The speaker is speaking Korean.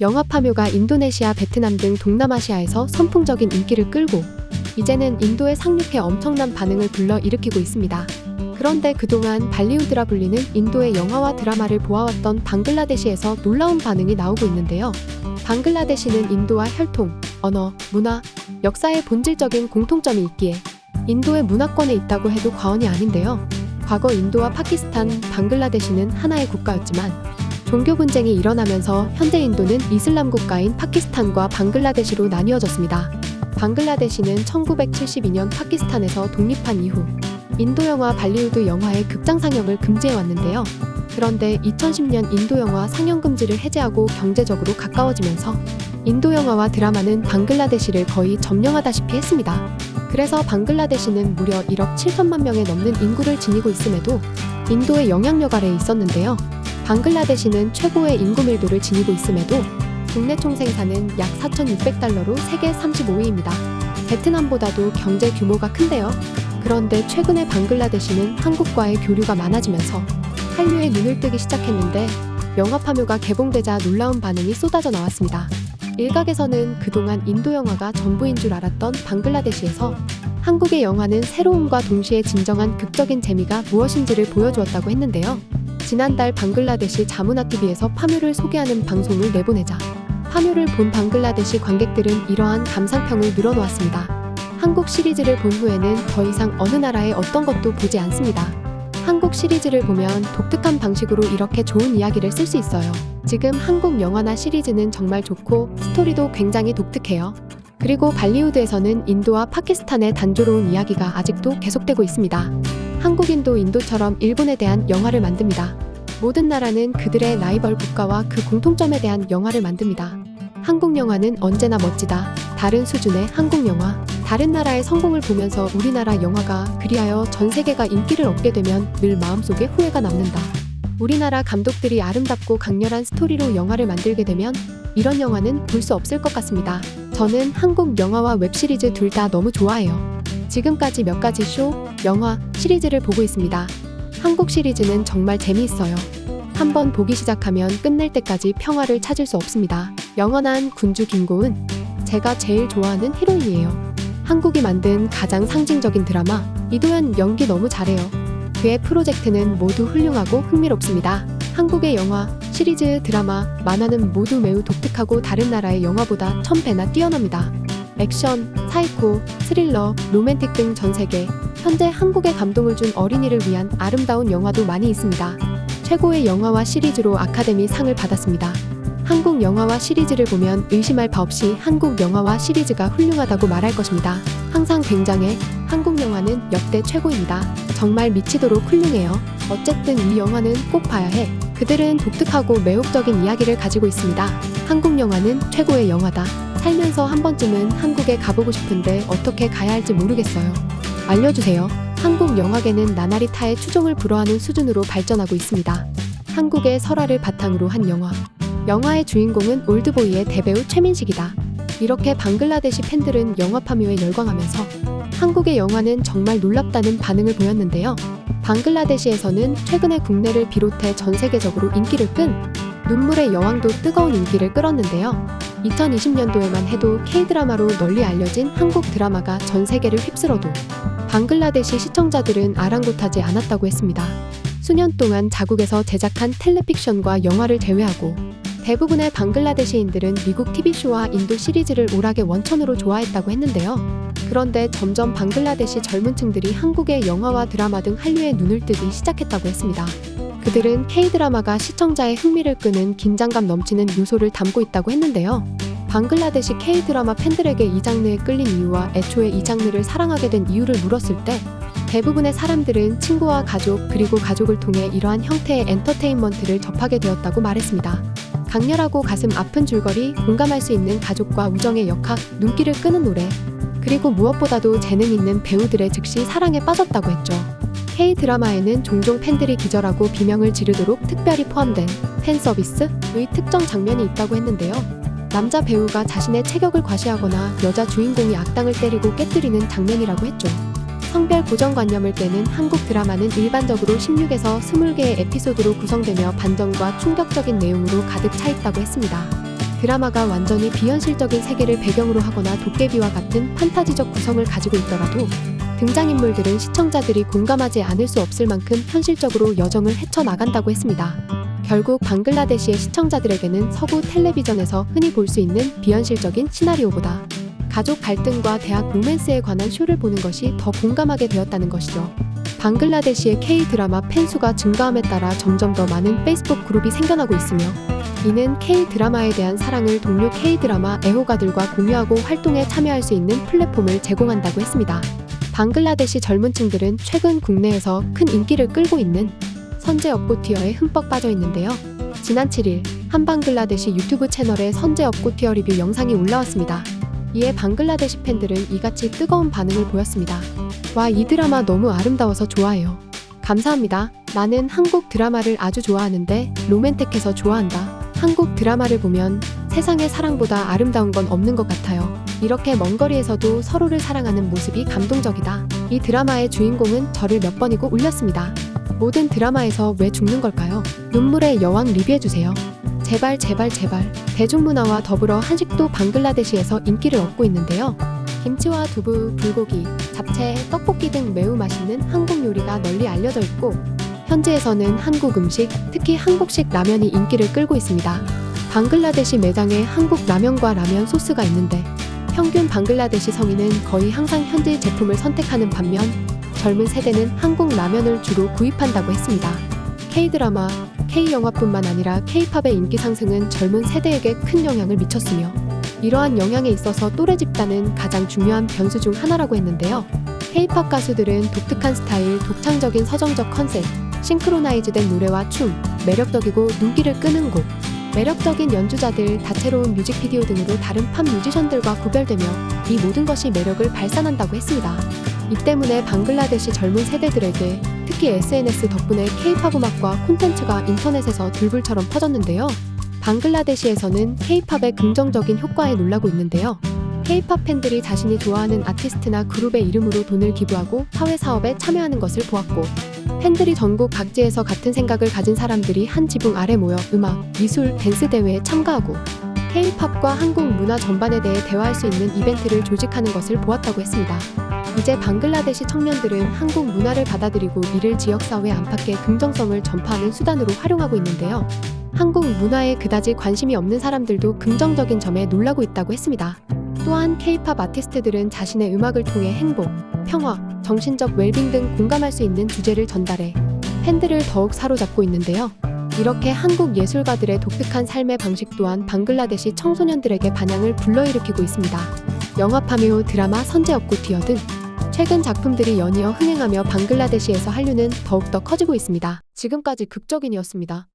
영화 파묘가 인도네시아, 베트남 등 동남아시아에서 선풍적인 인기를 끌고 이제는 인도에 상륙해 엄청난 반응을 불러일으키고 있습니다. 그런데 그동안 발리우드라 불리는 인도의 영화와 드라마를 보아왔던 방글라데시에서 놀라운 반응이 나오고 있는데요. 방글라데시는 인도와 혈통, 언어, 문화, 역사의 본질적인 공통점이 있기에 인도의 문화권에 있다고 해도 과언이 아닌데요. 과거 인도와 파키스탄, 방글라데시는 하나의 국가였지만 종교 분쟁이 일어나면서 현재 인도는 이슬람 국가인 파키스탄과 방글라데시로 나뉘어졌습니다. 방글라데시는 1972년 파키스탄에서 독립한 이후 인도 영화, 발리우드 영화의 극장 상영을 금지해왔는데요. 그런데 2010년 인도 영화 상영 금지를 해제하고 경제적으로 가까워지면서 인도 영화와 드라마는 방글라데시를 거의 점령하다시피 했습니다. 그래서 방글라데시는 무려 1억 7천만 명에 넘는 인구를 지니고 있음에도 인도의 영향력 아래에 있었는데요. 방글라데시는 최고의 인구 밀도를 지니고 있음에도 국내 총생산은 약 4,600달러로 세계 35위입니다. 베트남보다도 경제 규모가 큰데요. 그런데 최근에 방글라데시는 한국과의 교류가 많아지면서 한류에 눈을 뜨기 시작했는데 영화 파묘가 개봉되자 놀라운 반응이 쏟아져 나왔습니다. 일각에서는 그동안 인도 영화가 전부인 줄 알았던 방글라데시에서 한국의 영화는 새로움과 동시에 진정한 극적인 재미가 무엇인지를 보여주었다고 했는데요. 지난달 방글라데시 자무나TV에서 파묘를 소개하는 방송을 내보내자 파묘를 본 방글라데시 관객들은 이러한 감상평을 늘어놓았습니다. 한국 시리즈를 본 후에는 더 이상 어느 나라의 어떤 것도 보지 않습니다. 한국 시리즈를 보면 독특한 방식으로 이렇게 좋은 이야기를 쓸 수 있어요. 지금 한국 영화나 시리즈는 정말 좋고 스토리도 굉장히 독특해요. 그리고 발리우드에서는 인도와 파키스탄의 단조로운 이야기가 아직도 계속되고 있습니다. 한국인도 인도처럼 일본에 대한 영화를 만듭니다. 모든 나라는 그들의 라이벌 국가와 그 공통점에 대한 영화를 만듭니다. 한국 영화는 언제나 멋지다. 다른 수준의 한국 영화. 다른 나라의 성공을 보면서 우리나라 영화가 그리하여 전 세계가 인기를 얻게 되면 늘 마음속에 후회가 남는다. 우리나라 감독들이 아름답고 강렬한 스토리로 영화를 만들게 되면 이런 영화는 볼 수 없을 것 같습니다. 저는 한국 영화와 웹시리즈 둘 다 너무 좋아해요. 지금까지 몇 가지 쇼, 영화, 시리즈를 보고 있습니다. 한국 시리즈는 정말 재미있어요. 한번 보기 시작하면 끝낼 때까지 평화를 찾을 수 없습니다. 영원한 군주 김고은, 제가 제일 좋아하는 히로인이에요. 한국이 만든 가장 상징적인 드라마, 이도현 연기 너무 잘해요. 그의 프로젝트는 모두 훌륭하고 흥미롭습니다. 한국의 영화, 시리즈, 드라마, 만화는 모두 매우 독특하고 다른 나라의 영화보다 1000배나 뛰어납니다. 액션, 사이코, 스릴러, 로맨틱 등 전 세계, 현재 한국에 감동을 준 어린이를 위한 아름다운 영화도 많이 있습니다. 최고의 영화와 시리즈로 아카데미 상을 받았습니다. 한국 영화와 시리즈를 보면 의심할 바 없이 한국 영화와 시리즈가 훌륭하다고 말할 것입니다. 항상 굉장해. 한국 영화는 역대 최고입니다. 정말 미치도록 훌륭해요. 어쨌든 이 영화는 꼭 봐야 해. 그들은 독특하고 매혹적인 이야기를 가지고 있습니다. 한국 영화는 최고의 영화다. 살면서 한 번쯤은 한국에 가보고 싶은데 어떻게 가야 할지 모르겠어요. 알려주세요. 한국 영화계는 나날이 타의 추종을 불허하는 수준으로 발전하고 있습니다. 한국의 설화를 바탕으로 한 영화. 영화의 주인공은 올드보이의 대배우 최민식이다. 이렇게 방글라데시 팬들은 영화 파묘에 열광하면서 한국의 영화는 정말 놀랍다는 반응을 보였는데요. 방글라데시에서는 최근에 국내를 비롯해 전 세계적으로 인기를 끈 눈물의 여왕도 뜨거운 인기를 끌었는데요. 2020년도에만 해도 K-드라마로 널리 알려진 한국 드라마가 전 세계를 휩쓸어도 방글라데시 시청자들은 아랑곳하지 않았다고 했습니다. 수년 동안 자국에서 제작한 텔레픽션과 영화를 제외하고 대부분의 방글라데시인들은 미국 TV쇼와 인도 시리즈를 오락의 원천으로 좋아했다고 했는데요. 그런데 점점 방글라데시 젊은 층들이 한국의 영화와 드라마 등 한류에 눈을 뜨기 시작했다고 했습니다. 그들은 K-드라마가 시청자의 흥미를 끄는 긴장감 넘치는 요소를 담고 있다고 했는데요. 방글라데시 K-드라마 팬들에게 이 장르에 끌린 이유와 애초에 이 장르를 사랑하게 된 이유를 물었을 때 대부분의 사람들은 친구와 가족 그리고 가족을 통해 이러한 형태의 엔터테인먼트를 접하게 되었다고 말했습니다. 강렬하고 가슴 아픈 줄거리, 공감할 수 있는 가족과 우정의 역학, 눈길을 끄는 노래, 그리고 무엇보다도 재능 있는 배우들의 즉시 사랑에 빠졌다고 했죠. K-드라마에는 종종 팬들이 기절하고 비명을 지르도록 특별히 포함된 팬서비스의 특정 장면이 있다고 했는데요. 남자 배우가 자신의 체격을 과시하거나 여자 주인공이 악당을 때리고 깨뜨리는 장면이라고 했죠. 성별 고정관념을 깨는 한국 드라마는 일반적으로 16에서 20개의 에피소드로 구성되며 반전과 충격적인 내용으로 가득 차 있다고 했습니다. 드라마가 완전히 비현실적인 세계를 배경으로 하거나 도깨비와 같은 판타지적 구성을 가지고 있더라도 등장인물들은 시청자들이 공감하지 않을 수 없을 만큼 현실적으로 여정을 헤쳐나간다고 했습니다. 결국 방글라데시의 시청자들에게는 서구 텔레비전에서 흔히 볼 수 있는 비현실적인 시나리오보다 가족 갈등과 대학 로맨스에 관한 쇼를 보는 것이 더 공감하게 되었다는 것이죠. 방글라데시의 K-드라마 팬수가 증가함에 따라 점점 더 많은 페이스북 그룹이 생겨나고 있으며 이는 K-드라마에 대한 사랑을 동료 K-드라마 애호가들과 공유하고 활동에 참여할 수 있는 플랫폼을 제공한다고 했습니다. 방글라데시 젊은 층들은 최근 국내에서 큰 인기를 끌고 있는 선제 업고티어에 흠뻑 빠져 있는데요. 지난 7일 한 방글라데시 유튜브 채널에 선제 업고티어 리뷰 영상이 올라왔습니다. 이에 방글라데시 팬들은 이같이 뜨거운 반응을 보였습니다. 와, 이 드라마 너무 아름다워서 좋아해요. 감사합니다. 나는 한국 드라마를 아주 좋아하는데 로맨틱해서 좋아한다. 한국 드라마를 보면 세상에 사랑보다 아름다운 건 없는 것 같아요. 이렇게 먼 거리에서도 서로를 사랑하는 모습이 감동적이다. 이 드라마의 주인공은 저를 몇 번이고 울렸습니다. 모든 드라마에서 왜 죽는 걸까요? 눈물의 여왕 리뷰해주세요. 제발 제발 제발. 대중문화와 더불어 한식도 방글라데시에서 인기를 얻고 있는데요. 김치와 두부, 불고기, 잡채, 떡볶이 등 매우 맛있는 한국 요리가 널리 알려져 있고 현지에서는 한국 음식, 특히 한국식 라면이 인기를 끌고 있습니다. 방글라데시 매장에 한국 라면과 라면 소스가 있는데 평균 방글라데시 성인은 거의 항상 현지 제품을 선택하는 반면 젊은 세대는 한국 라면을 주로 구입한다고 했습니다. K-드라마, K-영화뿐만 아니라 K-팝의 인기 상승은 젊은 세대에게 큰 영향을 미쳤으며 이러한 영향에 있어서 또래 집단은 가장 중요한 변수 중 하나라고 했는데요. K-팝 가수들은 독특한 스타일, 독창적인 서정적 컨셉, 싱크로나이즈된 노래와 춤, 매력적이고 눈길을 끄는 곡, 매력적인 연주자들, 다채로운 뮤직비디오 등으로 다른 팝 뮤지션들과 구별되며 이 모든 것이 매력을 발산한다고 했습니다. 이 때문에 방글라데시 젊은 세대들에게 특히 SNS 덕분에 K-팝 음악과 콘텐츠가 인터넷에서 들불처럼 퍼졌는데요. 방글라데시에서는 K-팝의 긍정적인 효과에 놀라고 있는데요. K-팝 팬들이 자신이 좋아하는 아티스트나 그룹의 이름으로 돈을 기부하고 사회 사업에 참여하는 것을 보았고 팬들이 전국 각지에서 같은 생각을 가진 사람들이 한 지붕 아래 모여 음악, 미술, 댄스 대회에 참가하고 K-팝과 한국 문화 전반에 대해 대화할 수 있는 이벤트를 조직하는 것을 보았다고 했습니다. 이제 방글라데시 청년들은 한국 문화를 받아들이고 이를 지역사회 안팎의 긍정성을 전파하는 수단으로 활용하고 있는데요. 한국 문화에 그다지 관심이 없는 사람들도 긍정적인 점에 놀라고 있다고 했습니다. 또한 K-팝 아티스트들은 자신의 음악을 통해 행복, 평화, 정신적 웰빙 등 공감할 수 있는 주제를 전달해 팬들을 더욱 사로잡고 있는데요. 이렇게 한국 예술가들의 독특한 삶의 방식 또한 방글라데시 청소년들에게 반향을 불러일으키고 있습니다. 영화 파메오, 드라마 선제 업고티어 등 최근 작품들이 연이어 흥행하며 방글라데시에서 한류는 더욱더 커지고 있습니다. 지금까지 극적인이었습니다.